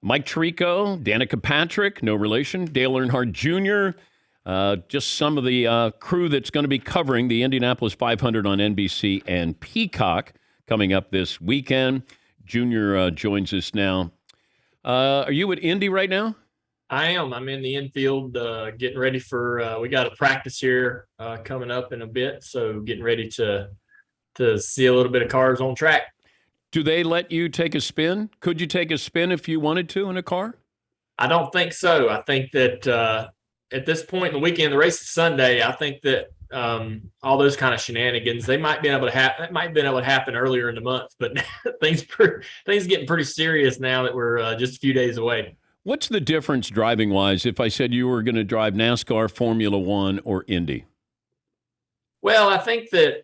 Mike Tirico, Danica Patrick, no relation, Dale Earnhardt Jr., just some of the crew that's going to be covering the Indianapolis 500 on NBC and Peacock coming up this weekend. Junior joins us now. Are you at Indy right now? I am. I'm in the infield getting ready for we got a practice here coming up in a bit, so getting ready to see a little bit of cars on track. Do they let you take a spin? Could you take a spin if you wanted to in a car? I don't think so. I think that at this point in the weekend, the race is Sunday. I think that all those kind of shenanigans they might be able to happen. It might have been able to happen earlier in the month, but things getting pretty serious now that we're just a few days away. What's the difference driving wise if I said you were going to drive NASCAR, Formula One, or Indy? Well, I think that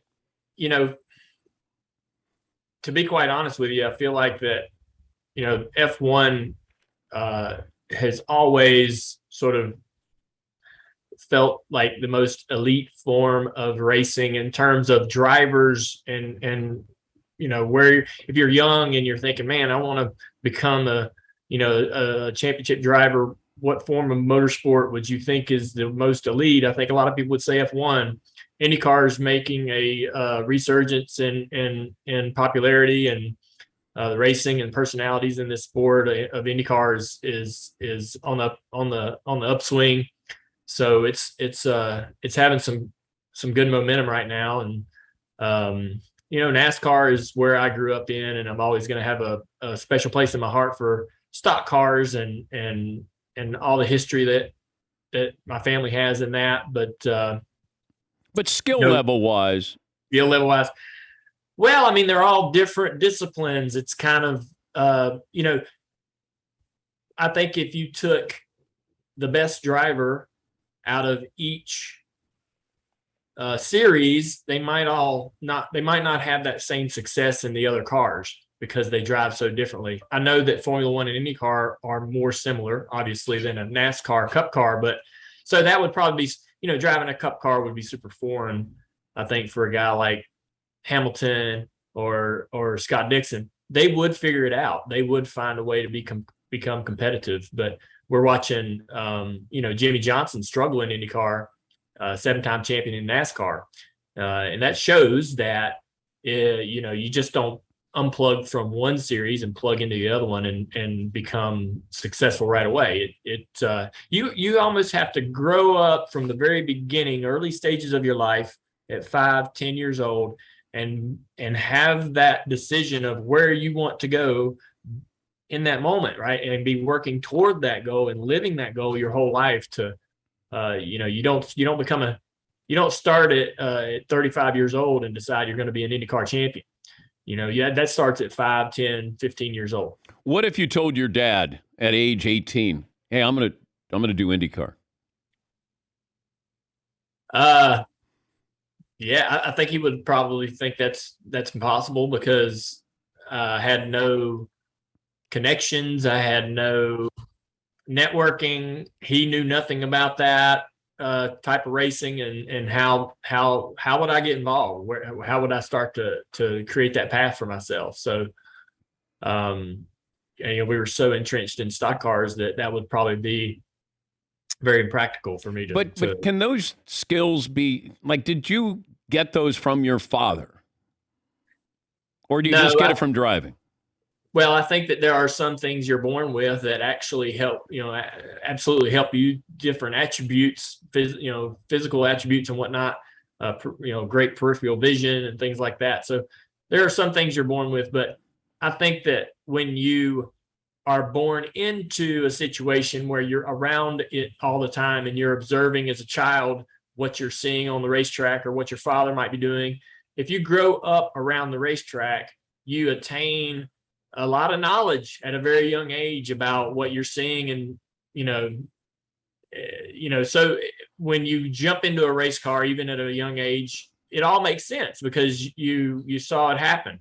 to be quite honest with you, I feel like that, F1 has always sort of felt like the most elite form of racing in terms of drivers and where if you're young and you're thinking, man, I want to become a championship driver, what form of motorsport would you think is the most elite? I think a lot of people would say F1. IndyCar is making a resurgence in popularity, and the racing and personalities in this sport of IndyCar is on the upswing. So it's having some good momentum right now, and NASCAR is where I grew up in, and I'm always going to have a special place in my heart for stock cars and all the history that my family has in that, But skill level wise. Well, I mean, they're all different disciplines. It's kind of, I think if you took the best driver out of each series, they might not have that same success in the other cars because they drive so differently. I know that Formula One and IndyCar are more similar, obviously, than a NASCAR Cup car, but so that would probably be, driving a Cup car would be super foreign, I think, for a guy like Hamilton or Scott Dixon. They would figure it out. They would find a way to become competitive. But we're watching, Jimmy Johnson struggle in IndyCar, 7-time champion in NASCAR, and that shows that you just don't unplug from one series and plug into the other one and become successful right away. You almost have to grow up from the very beginning, early stages of your life at 5-10 years old, and have that decision of where you want to go in that moment, right? And be working toward that goal and living that goal your whole life to, you don't start at 35 years old and decide you're going to be an IndyCar champion. That starts at 5, 10, 15 years old. What if you told your dad at age 18, hey, I'm gonna do IndyCar? Yeah, I think he would probably think that's impossible because I had no connections. I had no networking. He knew nothing about that type of racing and how would I get involved? How would I start to create that path for myself? So, we were so entrenched in stock cars that would probably be very impractical for me to. But can those skills be like? Did you get those from your father, or do you just get it from driving? Well, I think that there are some things you're born with that actually help, absolutely help you. Different attributes, physical attributes and whatnot, great peripheral vision and things like that. So there are some things you're born with, but I think that when you are born into a situation where you're around it all the time and you're observing as a child what you're seeing on the racetrack or what your father might be doing, if you grow up around the racetrack, you attain a lot of knowledge at a very young age about what you're seeing. And, so when you jump into a race car, even at a young age, it all makes sense because you saw it happen.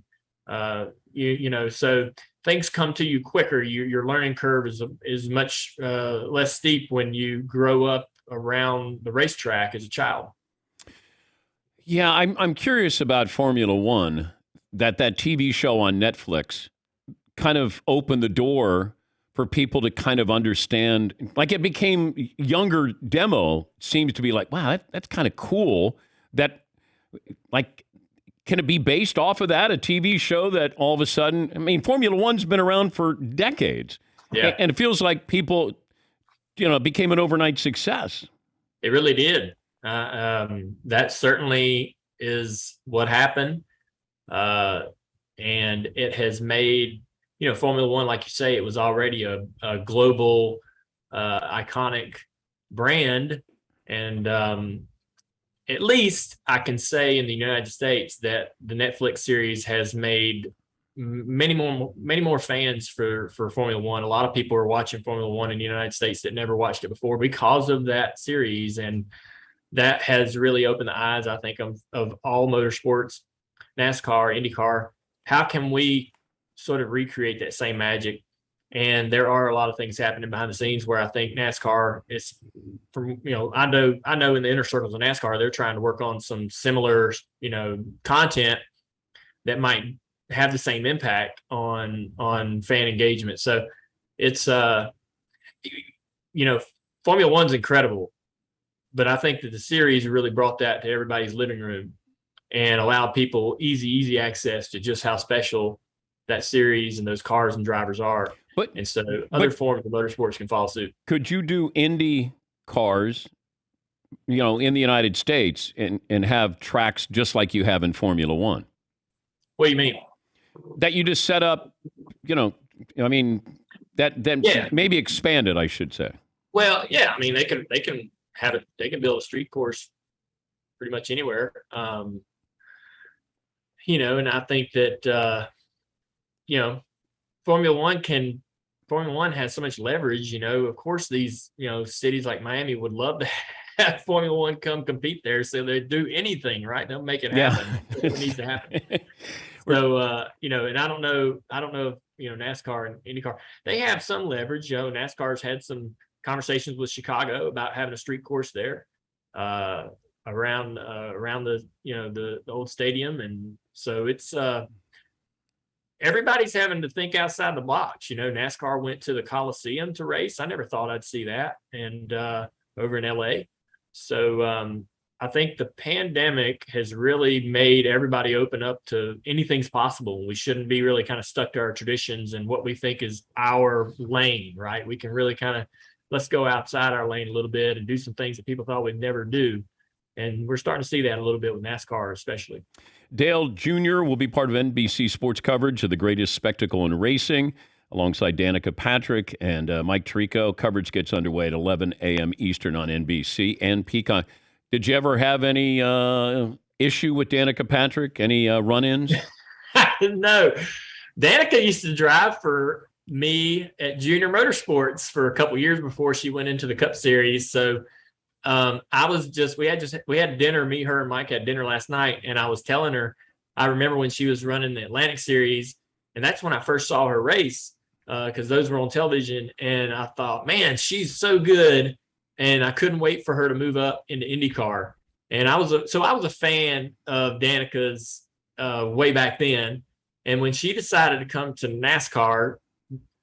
So things come to you quicker. Your learning curve is much less steep when you grow up around the racetrack as a child. Yeah, I'm curious about Formula One, that TV show on Netflix kind of opened the door for people to kind of understand. Like it became younger demo seems to be like, wow, that's kind of cool. That like, can it be based off of that, a TV show that all of a sudden, I mean, Formula One's been around for decades. Yeah. And it feels like people, it became an overnight success. It really did. That certainly is what happened. And it has made, Formula One, like you say, it was already a global, iconic brand. And at least I can say in the United States that the Netflix series has made many more fans for Formula One. A lot of people are watching Formula One in the United States that never watched it before because of that series. And that has really opened the eyes, I think, of all motorsports, NASCAR, IndyCar. How can we sort of recreate that same magic? And there are a lot of things happening behind the scenes where I think NASCAR is, from I know in the inner circles of NASCAR, they're trying to work on some similar, content that might have the same impact on fan engagement. So it's Formula One's incredible, but I think that the series really brought that to everybody's living room and allowed people easy access to just how special that series and those cars and drivers are. And so other forms of motorsports can follow suit. Could you do Indy cars, in the United States and have tracks just like you have in Formula One? What do you mean? That you just set up, that maybe expand it, I should say. Well, yeah, I mean, they can have it. They can build a street course pretty much anywhere. And I think that, Formula One has so much leverage, of course, these, cities like Miami would love to have Formula One come compete there. So they do anything, right? They'll make it happen. Yeah. It needs to happen. So, and I don't know if, NASCAR and IndyCar, they have some leverage. NASCAR's had some conversations with Chicago about having a street course there, around the old stadium. And so it's, everybody's having to think outside the box. NASCAR went to the Coliseum to race. I never thought I'd see that. And over in LA. So I think the pandemic has really made everybody open up to anything's possible. We shouldn't be really kind of stuck to our traditions and what we think is our lane, right? We can really kind of, let's go outside our lane a little bit and do some things that people thought we'd never do. And we're starting to see that a little bit with NASCAR, especially. Dale Jr. will be part of NBC Sports coverage of the greatest spectacle in racing, alongside Danica Patrick and Mike Tirico. Coverage gets underway at 11 a.m. Eastern on NBC and Peacock. Did you ever have any issue with Danica Patrick? Any run-ins? No. Danica used to drive for me at Junior Motorsports for a couple years before she went into the Cup Series. So we had dinner, me, her, and Mike had dinner last night, and I was telling her, I remember when she was running the Atlantic Series, and that's when I first saw her race, because those were on television, and I thought, man, she's so good, and I couldn't wait for her to move up into IndyCar. And I was a fan of Danica's way back then, and when she decided to come to NASCAR,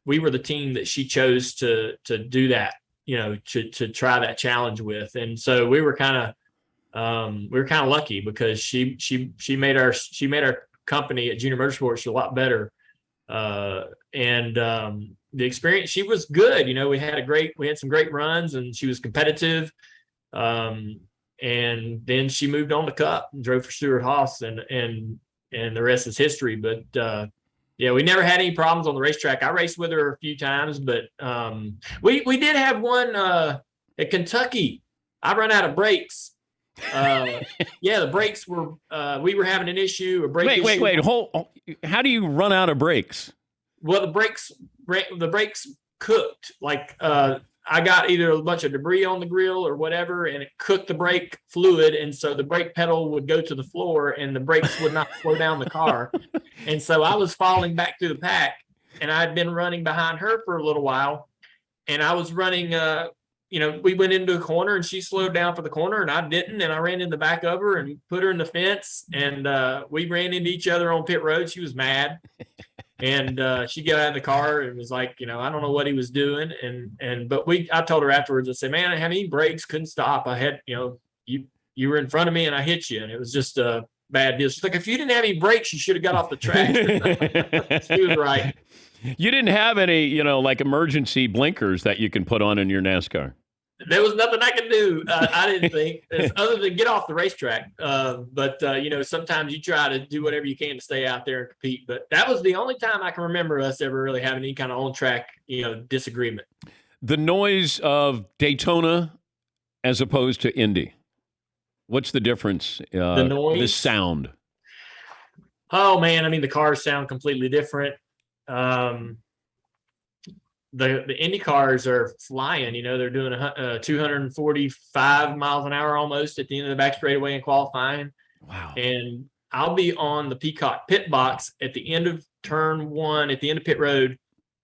we were the team that she chose to do that, to try that challenge with. And so we were kind of lucky because she made our company at Junior Motorsports a lot better. And the experience, she was good. We had some great runs, and she was competitive. And then she moved on to Cup and drove for Stewart Haas, and the rest is history. But yeah, we never had any problems on the racetrack. I raced with her a few times, but we did have one at Kentucky. I ran out of brakes. Yeah, the brakes were. We were having an issue. Wait. How do you run out of brakes? Well, the brakes cooked. Like I got either a bunch of debris on the grill or whatever, and it cooked the brake fluid, and so the brake pedal would go to the floor, and the brakes would not slow down the car. And so I was falling back through the pack, and I'd been running behind her for a little while, and I was running. We went into a corner, and she slowed down for the corner, and I didn't, and I ran in the back of her and put her in the fence, and we ran into each other on pit road. She was mad. And she got out of the car and was like, I don't know what he was doing. But I told her afterwards, I said, man, I had any brakes, couldn't stop. I had, you were in front of me and I hit you, and it was just a bad deal. She's like, if you didn't have any brakes, you should have got off the track. She was right. You didn't have any, like emergency blinkers that you can put on in your NASCAR. There was nothing I could do. I didn't think, other than get off the racetrack. But sometimes you try to do whatever you can to stay out there and compete. But that was the only time I can remember us ever really having any kind of on-track, disagreement. The noise of Daytona as opposed to Indy. What's the difference? The noise? The sound. Oh, man. I mean, the cars sound completely different. The Indy cars are flying. They're doing 245 miles an hour almost at the end of the back straightaway in qualifying. Wow. And I'll be on the Peacock pit box at the end of turn one, at the end of pit road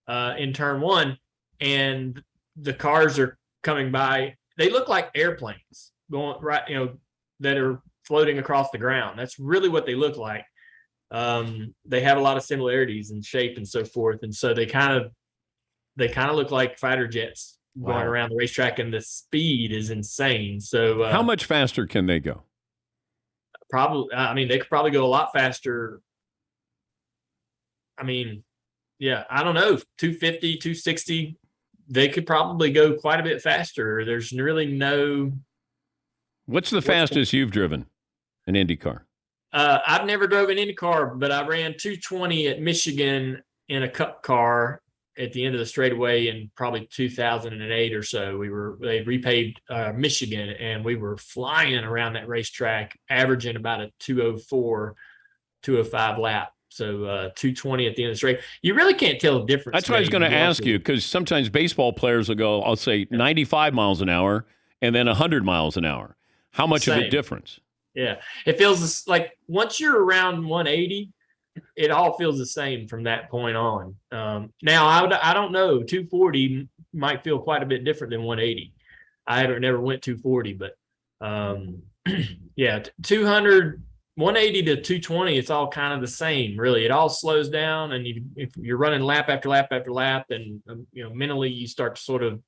in turn one. And the cars are coming by. They look like airplanes going right, that are floating across the ground. That's really what they look like. They have a lot of similarities in shape and so forth. And so they kind of look like fighter jets going around the racetrack, and the speed is insane. So how much faster can they go? Probably, they could probably go a lot faster. I don't know, 250, 260. They could probably go quite a bit faster. There's really no. What's the fastest you've driven an Indy car? I've never drove an Indy car, but I ran 220 at Michigan in a cup car at the end of the straightaway in probably 2008 or so. They repaved Michigan, and we were flying around that racetrack, averaging about a 204, 205 lap. So 220 at the end of the straight. You really can't tell the difference. That's what I was going to ask you, because sometimes baseball players will go, I'll say 95 miles an hour and then 100 miles an hour. How much of a difference? Yeah. It feels like once you're around 180, it all feels the same from that point on. Now, I don't know. 240 might feel quite a bit different than 180. I never went 240, but 200, 180 to 220, it's all kind of the same, really. It all slows down, and if you're running lap after lap after lap, and mentally you start to sort of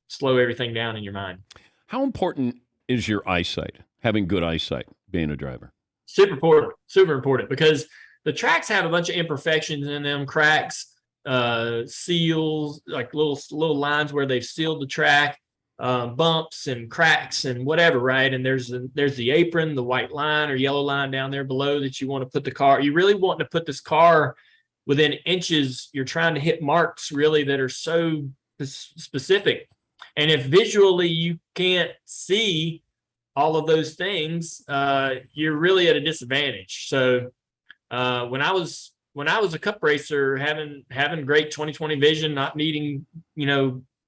slow everything down in your mind. How important is your eyesight, having good eyesight, being a driver? Super important, because the tracks have a bunch of imperfections in them, cracks, seals, like little lines where they've sealed the track, bumps and cracks and whatever, right? And there's the apron, the white line or yellow line down there below that you want to put the car. You really want to put this car within inches. You're trying to hit marks really that are so specific. And if visually you can't see all of those things, you're really at a disadvantage. So when I was a cup racer, having great 20/20 vision, not needing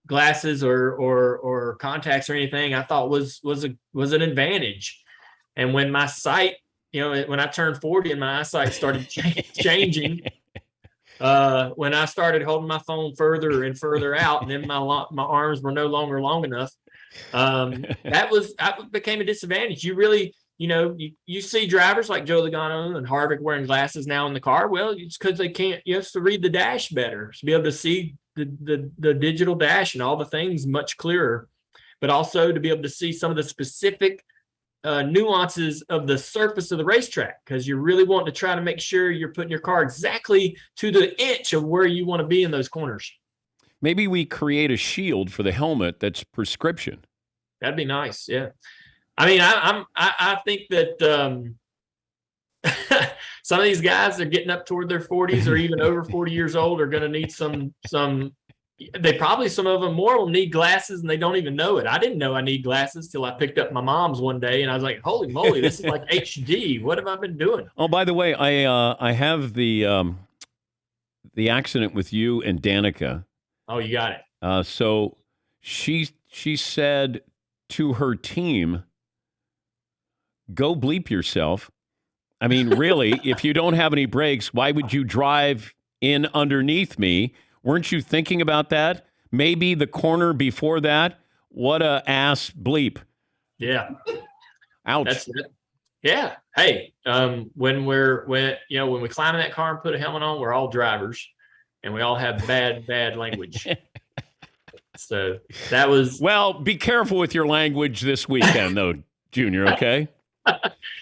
glasses or contacts or anything, I thought was an advantage. And when my sight, when I turned 40 and my eyesight started changing, when I started holding my phone further and further out, and then my arms were no longer long enough, that became a disadvantage. You really, you see drivers like Joe Logano and Harvick wearing glasses now in the car. Well, it's because they can't. You have to read the dash better to be able to see the digital dash and all the things much clearer, but also to be able to see some of the specific nuances of the surface of the racetrack, because you really want to try to make sure you're putting your car exactly to the inch of where you want to be in those corners. Maybe we create a shield for the helmet that's prescription. That'd be nice. Yeah. I mean, I think that some of these guys that are getting up toward their 40s or even over 40 years old are going to need some. Some of them more will need glasses, and they don't even know it. I didn't know I need glasses till I picked up my mom's one day, and I was like, "Holy moly, this is like HD! What have I been doing?" Oh, by the way, I have the accident with you and Danica. Oh, you got it. So she said to her team, "Go bleep yourself." I mean, really, if you don't have any brakes, why would you drive in underneath me? Weren't you thinking about that? Maybe the corner before that? What a ass bleep. Yeah. Ouch. That's it. Yeah. Hey, when we climb in that car and put a helmet on, we're all drivers, and we all have bad language. So that was. Well, be careful with your language this weekend, though, Junior. Okay.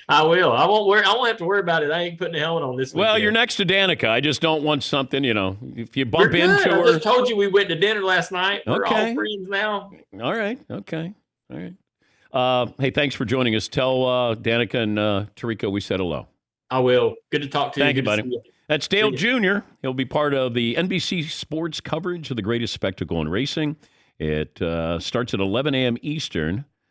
I will. I won't have to worry about it. I ain't putting the helmet on this weekend. Well, you're next to Danica. I just don't want something. If you We're bump good. into I her. just told you we went to dinner last night. We're Okay. all friends now. All right. Okay. All right. Hey, thanks for joining us. Tell Danica and Tariko we said hello. I will. Good to talk to you. Thank you, Good to buddy. see you. That's Dale Jr. He'll be part of the NBC Sports coverage of the greatest spectacle in racing. It starts at 11 a.m. Eastern